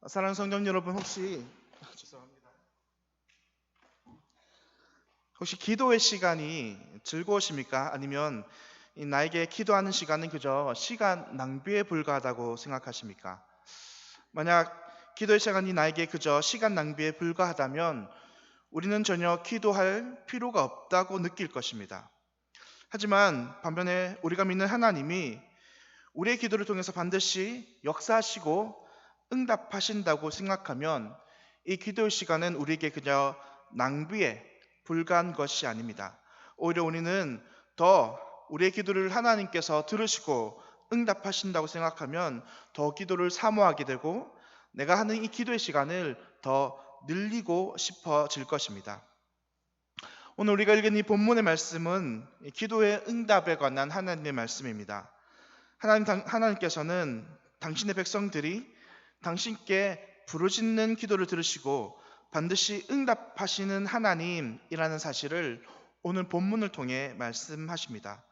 사랑하는 성도 여러분, 죄송합니다. 혹시 기도의 시간이 즐거우십니까? 아니면 나에게 기도하는 시간은 그저 시간 낭비에 불과하다고 생각하십니까? 만약 기도의 시간이 나에게 그저 시간 낭비에 불과하다면 우리는 전혀 기도할 필요가 없다고 느낄 것입니다. 하지만 반면에 우리가 믿는 하나님이 우리의 기도를 통해서 반드시 역사하시고 응답하신다고 생각하면 이 기도의 시간은 우리에게 그저 낭비에 불과한 것이 아닙니다. 오히려 우리는 더 우리의 기도를 하나님께서 들으시고 응답하신다고 생각하면 더 기도를 사모하게 되고 내가 하는 이 기도의 시간을 더 늘리고 싶어질 것입니다. 오늘 우리가 읽은 이 본문의 말씀은 기도의 응답에 관한 하나님의 말씀입니다. 하나님께서는 당신의 백성들이 당신께 부르짖는 기도를 들으시고 반드시 응답하시는 하나님이라는 사실을 오늘 본문을 통해 말씀하십니다.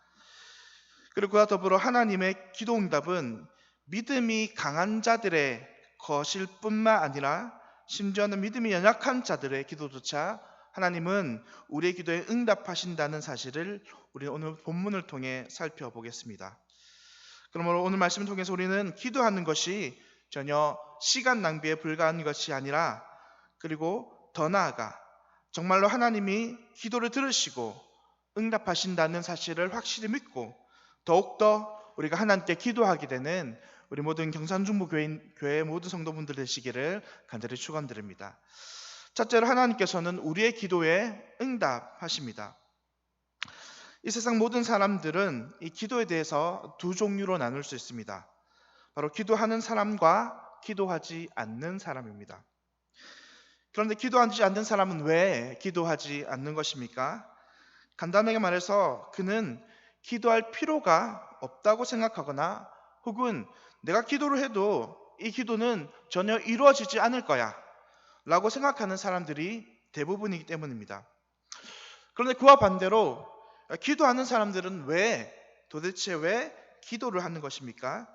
그리고 그와 더불어 하나님의 기도 응답은 믿음이 강한 자들의 것일 뿐만 아니라 심지어는 믿음이 연약한 자들의 기도조차 하나님은 우리의 기도에 응답하신다는 사실을 우리 오늘 본문을 통해 살펴보겠습니다. 그러므로 오늘 말씀을 통해서 우리는 기도하는 것이 전혀 시간 낭비에 불과한 것이 아니라 그리고 더 나아가 정말로 하나님이 기도를 들으시고 응답하신다는 사실을 확실히 믿고 더욱더 우리가 하나님께 기도하게 되는 우리 모든 경산중부 교회 모든 성도분들 되시기를 간절히 축원드립니다. 첫째로 하나님께서는 우리의 기도에 응답하십니다. 이 세상 모든 사람들은 이 기도에 대해서 두 종류로 나눌 수 있습니다. 바로 기도하는 사람과 기도하지 않는 사람입니다. 그런데 기도하지 않는 사람은 왜 기도하지 않는 것입니까? 간단하게 말해서 그는 기도할 필요가 없다고 생각하거나 혹은 내가 기도를 해도 이 기도는 전혀 이루어지지 않을 거야 라고 생각하는 사람들이 대부분이기 때문입니다. 그런데 그와 반대로 기도하는 사람들은 도대체 왜 기도를 하는 것입니까?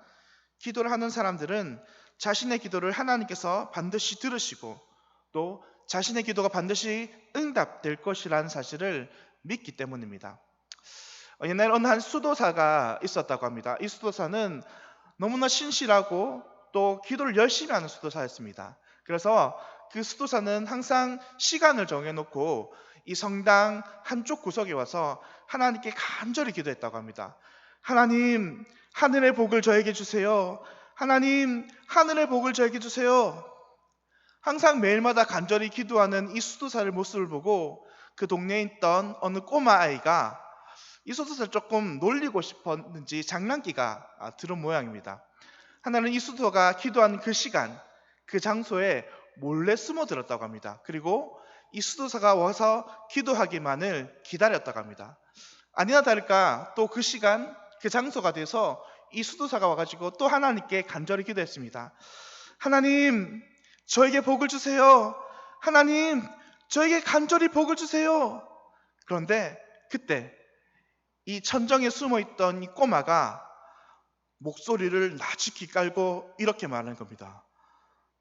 기도를 하는 사람들은 자신의 기도를 하나님께서 반드시 들으시고 또 자신의 기도가 반드시 응답될 것이라는 사실을 믿기 때문입니다. 옛날에 어느 한 수도사가 있었다고 합니다. 이 수도사는 너무나 신실하고 또 기도를 열심히 하는 수도사였습니다. 그래서 그 수도사는 항상 시간을 정해놓고 이 성당 한쪽 구석에 와서 하나님께 간절히 기도했다고 합니다. 하나님, 하늘의 복을 저에게 주세요. 하나님, 하늘의 복을 저에게 주세요. 항상 매일마다 간절히 기도하는 이 수도사의 모습을 보고 그 동네에 있던 어느 꼬마 아이가 이 수도사를 조금 놀리고 싶었는지 장난기가 들은 모양입니다. 하나는 이 수도사가 기도하는 그 시간, 그 장소에 몰래 숨어들었다고 합니다. 그리고 이 수도사가 와서 기도하기만을 기다렸다고 합니다. 아니나 다를까 또 그 시간, 그 장소가 돼서 이 수도사가 와가지고 또 하나님께 간절히 기도했습니다. 하나님, 저에게 복을 주세요. 하나님, 저에게 간절히 복을 주세요. 그런데 그때 이 천정에 숨어있던 이 꼬마가 목소리를 나직히 깔고 이렇게 말하는 겁니다.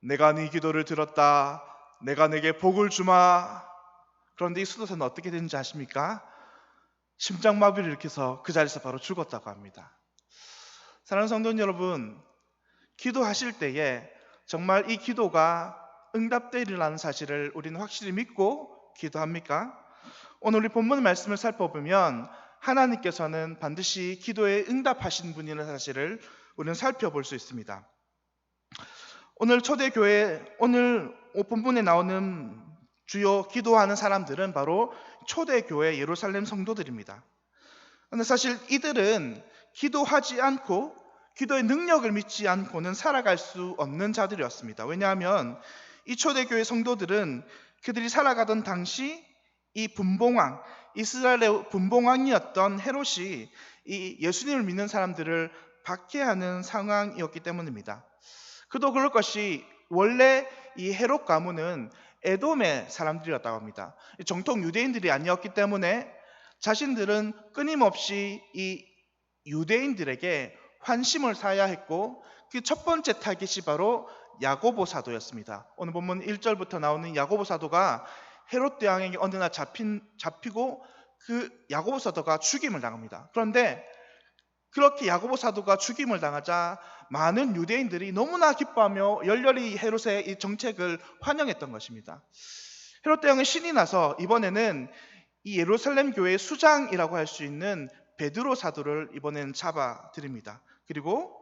내가 네 기도를 들었다. 내가 내게 복을 주마. 그런데 이 수도사는 어떻게 되는지 아십니까? 심장마비를 일으켜서 그 자리에서 바로 죽었다고 합니다. 사랑하는 성도 여러분, 기도하실 때에 정말 이 기도가 응답되리라는 사실을 우리는 확실히 믿고 기도합니까? 오늘 우리 본문 말씀을 살펴보면 하나님께서는 반드시 기도에 응답하신 분이라는 사실을 우리는 살펴볼 수 있습니다. 오늘 초대교회, 오늘 본문에 나오는 주요 기도하는 사람들은 바로 초대교회 예루살렘 성도들입니다. 그런데 사실 이들은 기도하지 않고 기도의 능력을 믿지 않고는 살아갈 수 없는 자들이었습니다. 왜냐하면 이 초대교회 성도들은 그들이 살아가던 당시 이 분봉왕, 이스라엘의 분봉왕이었던 헤롯이 이 예수님을 믿는 사람들을 박해하는 상황이었기 때문입니다. 그도 그럴 것이 원래 이 헤롯 가문은 에돔의 사람들이었다고 합니다. 정통 유대인들이 아니었기 때문에 자신들은 끊임없이 이 유대인들에게 환심을 사야 했고 그 첫 번째 타깃이 바로 야고보 사도였습니다. 오늘 본문 1절부터 나오는 야고보 사도가 헤롯 대왕에게 어느 날 잡히고 그 야고보 사도가 죽임을 당합니다. 그런데 그렇게 야고보 사도가 죽임을 당하자 많은 유대인들이 너무나 기뻐하며 열렬히 헤롯의 이 정책을 환영했던 것입니다. 헤롯 대왕은 신이 나서 이번에는 이 예루살렘 교회의 수장이라고 할 수 있는 베드로 사도를 이번에는 잡아들입니다. 그리고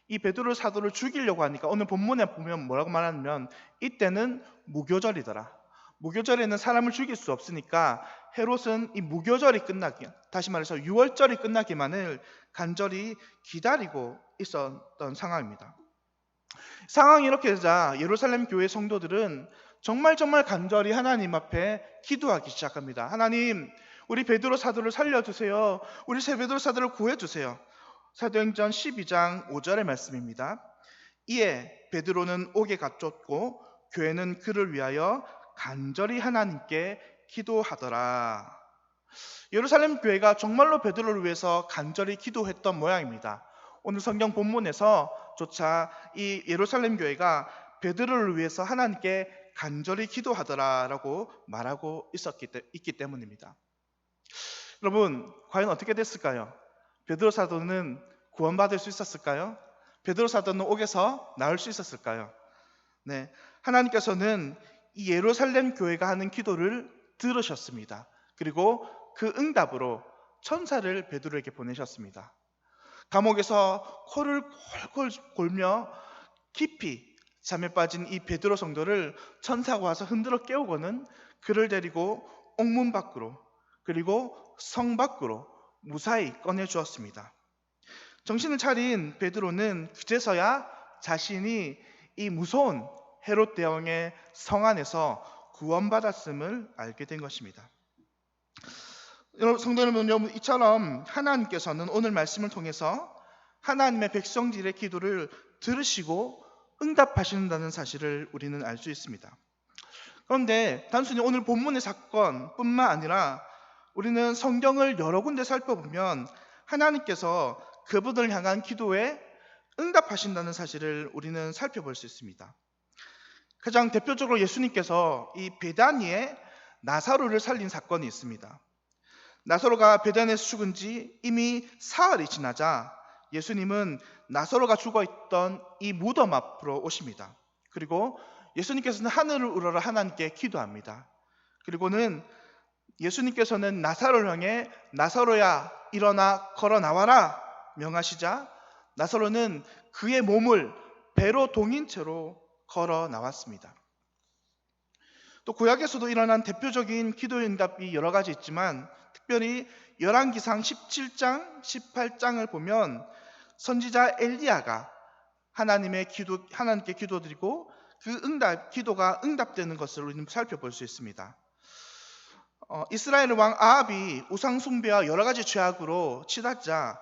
이 베드로 사도를 죽이려고 하니까 오늘 본문에 보면 뭐라고 말하냐면 이때는 무교절이더라. 무교절에는 사람을 죽일 수 없으니까 헤롯은 이 무교절이 끝나기, 다시 말해서 유월절이 끝나기만을 간절히 기다리고 있었던 상황입니다. 상황이 이렇게 되자 예루살렘 교회 성도들은 정말 간절히 하나님 앞에 기도하기 시작합니다. 하나님, 우리 베드로 사도를 살려주세요. 우리 새 베드로 사도를 구해주세요. 사도행전 12장 5절의 말씀입니다. 이에 베드로는 옥에 갇혔고 교회는 그를 위하여 간절히 하나님께 기도하더라. 예루살렘 교회가 정말로 베드로를 위해서 간절히 기도했던 모양입니다. 오늘 성경 본문에서조차 이 예루살렘 교회가 베드로를 위해서 하나님께 간절히 기도하더라라고 말하고 있기 때문입니다. 여러분, 과연 어떻게 됐을까요? 베드로 사도는 구원받을 수 있었을까요? 베드로 사도는 옥에서 나올 수 있었을까요? 네, 하나님께서는 이 예루살렘 교회가 하는 기도를 들으셨습니다. 그리고 그 응답으로 천사를 베드로에게 보내셨습니다. 감옥에서 코를 골골 골며 깊이 잠에 빠진 이 베드로 성도를 천사가 와서 흔들어 깨우고는 그를 데리고 옥문 밖으로 그리고 성 밖으로 무사히 꺼내주었습니다. 정신을 차린 베드로는 그제서야 자신이 이 무서운 헤롯 대왕의 성 안에서 구원받았음을 알게 된 것입니다. 성도 여러분, 이처럼 하나님께서는 오늘 말씀을 통해서 하나님의 백성들의 기도를 들으시고 응답하신다는 사실을 우리는 알 수 있습니다. 그런데 단순히 오늘 본문의 사건뿐만 아니라 우리는 성경을 여러 군데 살펴보면 하나님께서 그분을 향한 기도에 응답하신다는 사실을 우리는 살펴볼 수 있습니다. 가장 대표적으로 예수님께서 이 베다니에 나사로를 살린 사건이 있습니다. 나사로가 베다니에서 죽은 지 이미 사흘이 지나자 예수님은 나사로가 죽어있던 이 무덤 앞으로 오십니다. 그리고 예수님께서는 하늘을 우러러 하나님께 기도합니다. 그리고는 예수님께서는 나사로를 향해 나사로야 일어나 걸어 나와라 명하시자 나사로는 그의 몸을 배로 동인 채로 걸어 나왔습니다. 또 구약에서도 일어난 대표적인 기도 응답이 여러 가지 있지만 특별히 열왕기상 17장, 18장을 보면 선지자 엘리야가 하나님께 기도드리고 그 기도가 응답되는 것을 우리는 살펴볼 수 있습니다. 이스라엘 왕 아합이 우상 숭배와 여러 가지 죄악으로 치닫자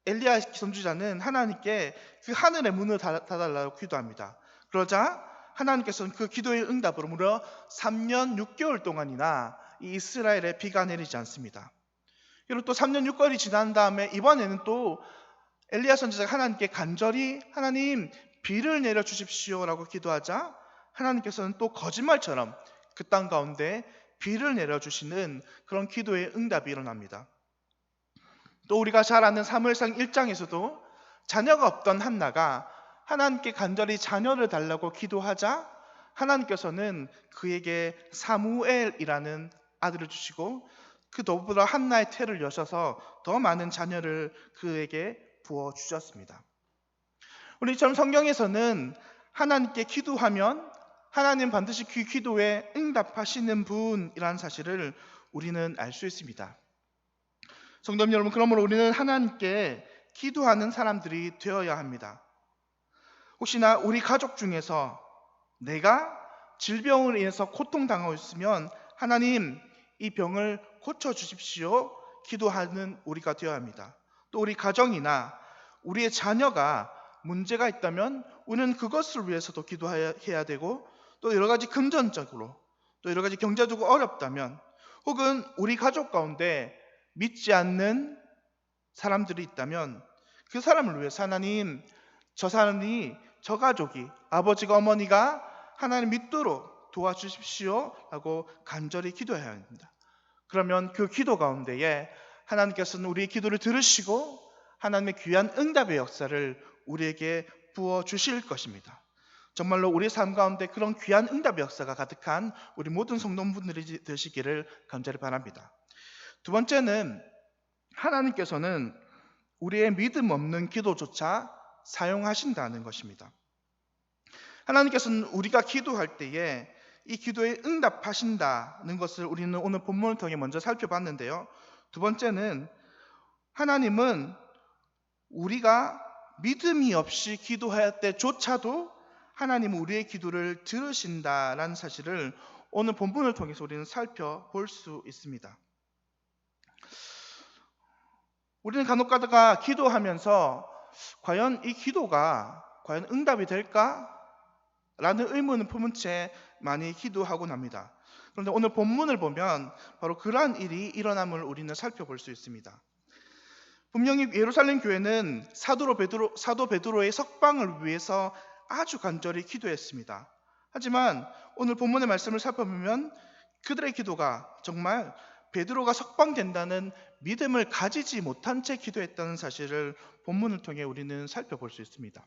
엘리야 선지자는 하나님께 그 하늘의 문을 닫아달라고 기도합니다. 그러자 하나님께서는 그 기도의 응답으로 무려 3년 6개월 동안이나 이 이스라엘에 비가 내리지 않습니다. 그리고 또 3년 6개월이 지난 다음에 이번에는 또 엘리야 선지자가 하나님께 간절히 하나님 비를 내려 주십시오라고 기도하자 하나님께서는 또 거짓말처럼 그 땅 가운데 비를 내려 주시는 그런 기도의 응답이 일어납니다. 또 우리가 잘 아는 사무엘상 1장에서도 자녀가 없던 한나가 하나님께 간절히 자녀를 달라고 기도하자 하나님께서는 그에게 사무엘이라는 아들을 주시고 그 더불어 한나의 태를 여셔서 더 많은 자녀를 그에게 부어주셨습니다. 우리처럼 성경에서는 하나님께 기도하면 하나님 반드시 그 기도에 응답하시는 분이라는 사실을 우리는 알 수 있습니다. 성도 여러분, 그러므로 우리는 하나님께 기도하는 사람들이 되어야 합니다. 혹시나 우리 가족 중에서 내가 질병으로 인해서 고통당하고 있으면 하나님 이 병을 고쳐주십시오 기도하는 우리가 되어야 합니다. 또 우리 가정이나 우리의 자녀가 문제가 있다면 우리는 그것을 위해서도 기도해야 되고 또 여러 가지 금전적으로 또 여러 가지 경제적으로 어렵다면 혹은 우리 가족 가운데 믿지 않는 사람들이 있다면 그 사람을 위해서 하나님 저 사람이 저 가족이, 아버지가 어머니가 하나님 믿도록 도와주십시오 라고 간절히 기도해야 합니다. 그러면 그 기도 가운데에 하나님께서는 우리의 기도를 들으시고 하나님의 귀한 응답의 역사를 우리에게 부어주실 것입니다. 정말로 우리 삶 가운데 그런 귀한 응답의 역사가 가득한 우리 모든 성도분들이 되시기를 간절히 바랍니다. 두 번째는 하나님께서는 우리의 믿음 없는 기도조차 사용하신다는 것입니다. 하나님께서는 우리가 기도할 때에 이 기도에 응답하신다는 것을 우리는 오늘 본문을 통해 먼저 살펴봤는데요. 두 번째는 하나님은 우리가 믿음이 없이 기도할 때조차도 하나님은 우리의 기도를 들으신다라는 사실을 오늘 본문을 통해서 우리는 살펴볼 수 있습니다. 우리는 간혹 가다가 기도하면서 과연 이 기도가 과연 응답이 될까? 라는 의문을 품은 채 많이 기도하곤 합니다. 그런데 오늘 본문을 보면 바로 그러한 일이 일어남을 우리는 살펴볼 수 있습니다. 분명히 예루살렘 교회는 사도 베드로의 석방을 위해서 아주 간절히 기도했습니다. 하지만 오늘 본문의 말씀을 살펴보면 그들의 기도가 정말 베드로가 석방된다는 믿음을 가지지 못한 채 기도했다는 사실을 본문을 통해 우리는 살펴볼 수 있습니다.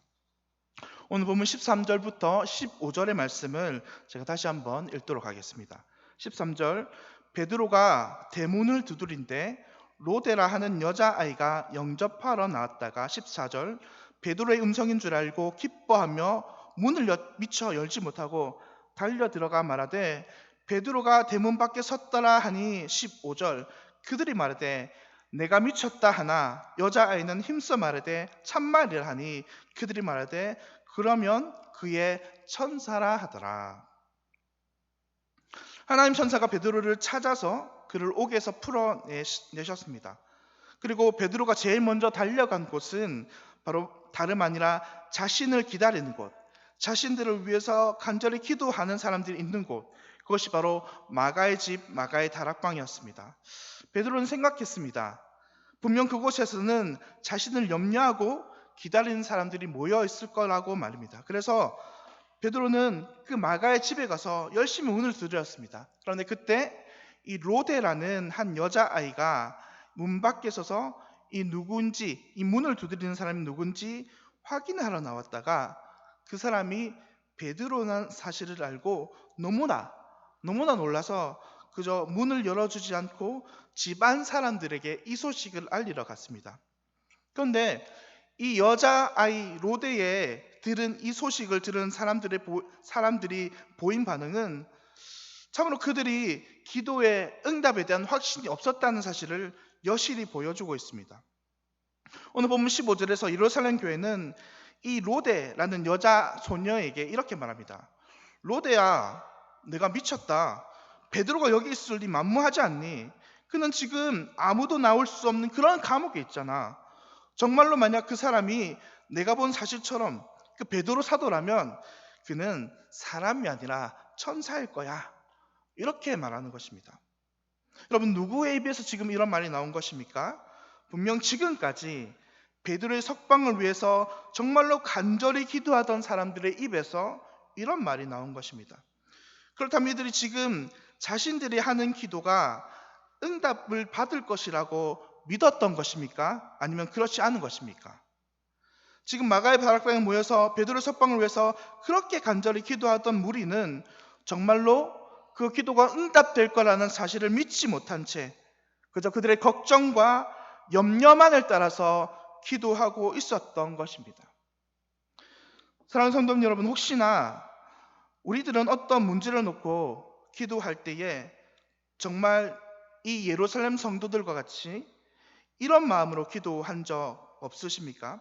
오늘 본문 13절부터 15절의 말씀을 제가 다시 한번 읽도록 하겠습니다. 13절, 베드로가 대문을 두드린데 로데라 하는 여자아이가 영접하러 나왔다가 14절, 베드로의 음성인 줄 알고 기뻐하며 문을 미처 열지 못하고 달려 들어가 말하되 베드로가 대문 밖에 섰더라 하니 15절, 그들이 말하되 내가 미쳤다 하나 여자아이는 힘써 말하되 참말이라 하니 그들이 말하되 그러면 그의 천사라 하더라. 하나님 천사가 베드로를 찾아서 그를 옥에서 풀어내셨습니다. 그리고 베드로가 제일 먼저 달려간 곳은 바로 다름 아니라 자신을 기다리는 곳, 자신들을 위해서 간절히 기도하는 사람들이 있는 곳, 그것이 바로 마가의 집, 마가의 다락방이었습니다. 베드로는 생각했습니다. 분명 그곳에서는 자신을 염려하고 기다리는 사람들이 모여 있을 거라고 말입니다. 그래서 베드로는 그 마가의 집에 가서 열심히 문을 두드렸습니다. 그런데 그때 이 로데라는 한 여자아이가 문 밖에 서서 이 문을 두드리는 사람이 누군지 확인하러 나왔다가 그 사람이 베드로라는 사실을 알고 너무나 놀라서 그저 문을 열어주지 않고 집안 사람들에게 이 소식을 알리러 갔습니다. 그런데 이 여자아이 로데에 들은 이 소식을 들은 사람들이 보인 반응은 참으로 그들이 기도의 응답에 대한 확신이 없었다는 사실을 여실히 보여주고 있습니다. 오늘 본문 15절에서 예루살렘 교회는 이 로데라는 여자 소녀에게 이렇게 말합니다. 로데야, 내가 미쳤다. 베드로가 여기 있을 리 만무하지 않니? 그는 지금 아무도 나올 수 없는 그런 감옥에 있잖아. 정말로 만약 그 사람이 내가 본 사실처럼 그 베드로 사도라면 그는 사람이 아니라 천사일 거야. 이렇게 말하는 것입니다. 여러분, 누구의 입에서 지금 이런 말이 나온 것입니까? 분명 지금까지 베드로의 석방을 위해서 정말로 간절히 기도하던 사람들의 입에서 이런 말이 나온 것입니다. 그렇다면 이들이 지금 자신들이 하는 기도가 응답을 받을 것이라고 믿었던 것입니까? 아니면 그렇지 않은 것입니까? 지금 마가의 다락방에 모여서 베드로의 석방을 위해서 그렇게 간절히 기도하던 무리는 정말로 그 기도가 응답될 거라는 사실을 믿지 못한 채 그저 그들의 걱정과 염려만을 따라서 기도하고 있었던 것입니다. 사랑하는 성도 여러분, 혹시나 우리들은 어떤 문제를 놓고 기도할 때에 정말 이 예루살렘 성도들과 같이 이런 마음으로 기도한 적 없으십니까?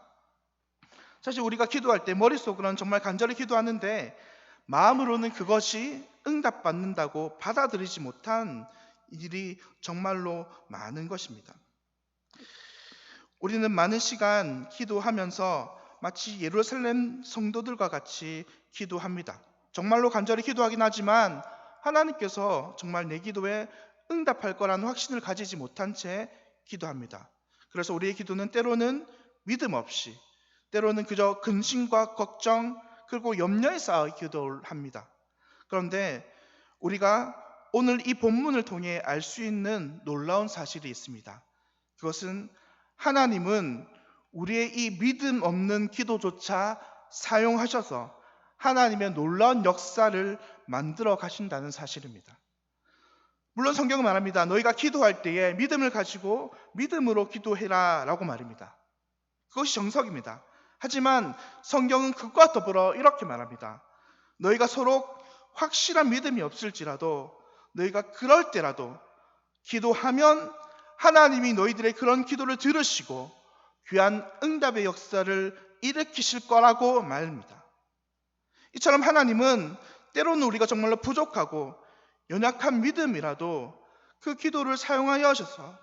사실 우리가 기도할 때 머릿속으로는 정말 간절히 기도하는데 마음으로는 그것이 응답받는다고 받아들이지 못한 일이 정말로 많은 것입니다. 우리는 많은 시간 기도하면서 마치 예루살렘 성도들과 같이 기도합니다. 정말로 간절히 기도하긴 하지만 하나님께서 정말 내 기도에 응답할 거라는 확신을 가지지 못한 채 기도합니다. 그래서 우리의 기도는 때로는 믿음 없이, 때로는 그저 근심과 걱정 그리고 염려에 쌓여 기도를 합니다. 그런데 우리가 오늘 이 본문을 통해 알 수 있는 놀라운 사실이 있습니다. 그것은 하나님은 우리의 이 믿음 없는 기도조차 사용하셔서 하나님의 놀라운 역사를 만들어 가신다는 사실입니다. 물론 성경은 말합니다. 너희가 기도할 때에 믿음을 가지고 믿음으로 기도해라 라고 말입니다. 그것이 정석입니다. 하지만 성경은 그것과 더불어 이렇게 말합니다. 너희가 서로 확실한 믿음이 없을지라도 너희가 그럴 때라도 기도하면 하나님이 너희들의 그런 기도를 들으시고 귀한 응답의 역사를 일으키실 거라고 말합니다. 이처럼 하나님은 때로는 우리가 정말로 부족하고 연약한 믿음이라도 그 기도를 사용하여 하셔서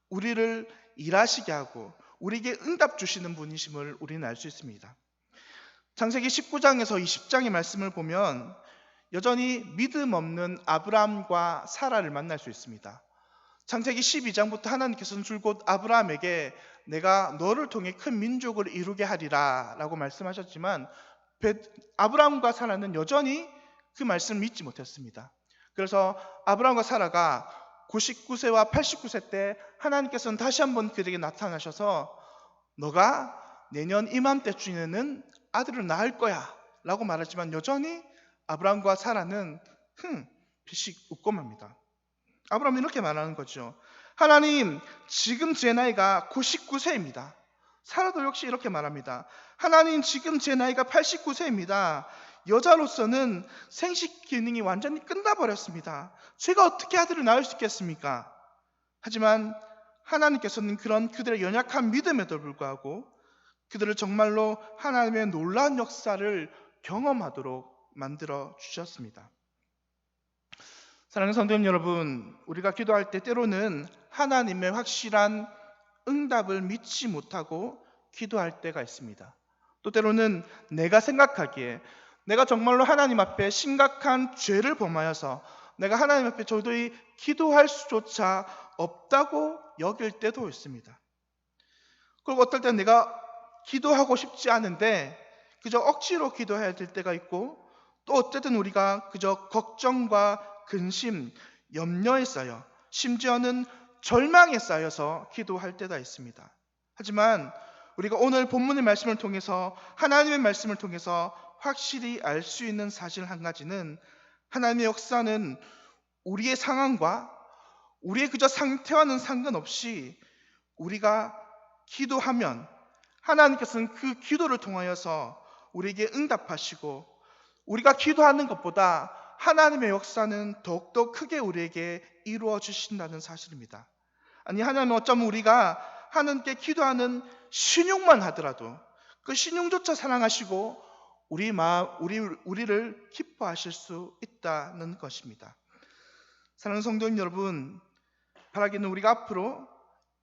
우리를 일하시게 하고 우리에게 응답 주시는 분이심을 우리는 알 수 있습니다. 창세기 19장에서 20장의 말씀을 보면 여전히 믿음 없는 아브라함과 사라를 만날 수 있습니다. 창세기 12장부터 하나님께서는 줄곧 아브라함에게 내가 너를 통해 큰 민족을 이루게 하리라 라고 말씀하셨지만 아브라함과 사라는 여전히 그 말씀을 믿지 못했습니다. 그래서 아브라함과 사라가 99세와 89세 때 하나님께서는 다시 한번 그에게 나타나셔서 너가 내년 이맘때쯤에는 아들을 낳을 거야 라고 말하지만 여전히 아브라함과 사라는 비식 웃고 맙니다. 아브라함은 이렇게 말하는 거죠. 하나님, 지금 제 나이가 99세입니다. 사라도 역시 이렇게 말합니다. 하나님, 지금 제 나이가 89세입니다. 여자로서는 생식 기능이 완전히 끝나버렸습니다. 제가 어떻게 아들을 낳을 수 있겠습니까? 하지만 하나님께서는 그런 그들의 연약한 믿음에도 불구하고 그들을 정말로 하나님의 놀라운 역사를 경험하도록 만들어 주셨습니다. 사랑하는 성도님 여러분, 우리가 기도할 때 때로는 하나님의 확실한 응답을 믿지 못하고 기도할 때가 있습니다. 또 때로는 내가 생각하기에 내가 정말로 하나님 앞에 심각한 죄를 범하여서 내가 하나님 앞에 도저히 기도할 수조차 없다고 여길 때도 있습니다. 그리고 어떨 때는 내가 기도하고 싶지 않은데 그저 억지로 기도해야 될 때가 있고 또 어쨌든 우리가 그저 걱정과 근심, 염려에 쌓여 심지어는 절망에 쌓여서 기도할 때가 있습니다. 하지만 우리가 오늘 본문의 말씀을 통해서 하나님의 말씀을 통해서 확실히 알 수 있는 사실 한 가지는 하나님의 역사는 우리의 상황과 우리의 그저 상태와는 상관없이 우리가 기도하면 하나님께서는 그 기도를 통하여서 우리에게 응답하시고 우리가 기도하는 것보다 하나님의 역사는 더욱더 크게 우리에게 이루어 주신다는 사실입니다. 아니 하나님은 어쩌면 우리가 하나님께 기도하는 신용만 하더라도 그 신용조차 사랑하시고 우리를 기뻐하실 수 있다는 것입니다. 사랑하는 성도님 여러분, 바라기는 우리가 앞으로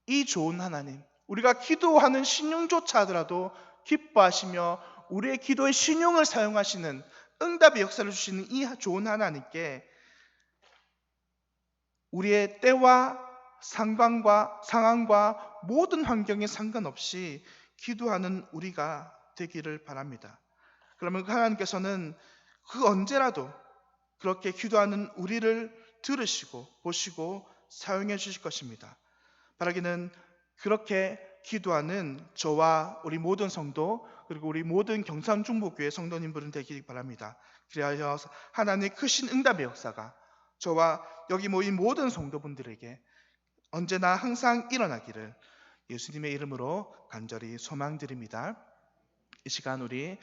이 좋은 하나님, 우리가 기도하는 신용조차 하더라도 기뻐하시며 우리의 기도의 신용을 사용하시는 응답의 역사를 주시는 이 좋은 하나님께 우리의 때와 상황과 모든 환경에 상관없이 기도하는 우리가 되기를 바랍니다. 그러면 하나님께서는 그 언제라도 그렇게 기도하는 우리를 들으시고 보시고 사용해 주실 것입니다. 바라기는 그렇게 기도하는 저와 우리 모든 성도 그리고 우리 모든 경상중보교회 성도님들은 되기 바랍니다. 그리하여 하나님의 크신 응답의 역사가 저와 여기 모인 모든 성도분들에게 언제나 항상 일어나기를 예수님의 이름으로 간절히 소망드립니다. 이 시간 우리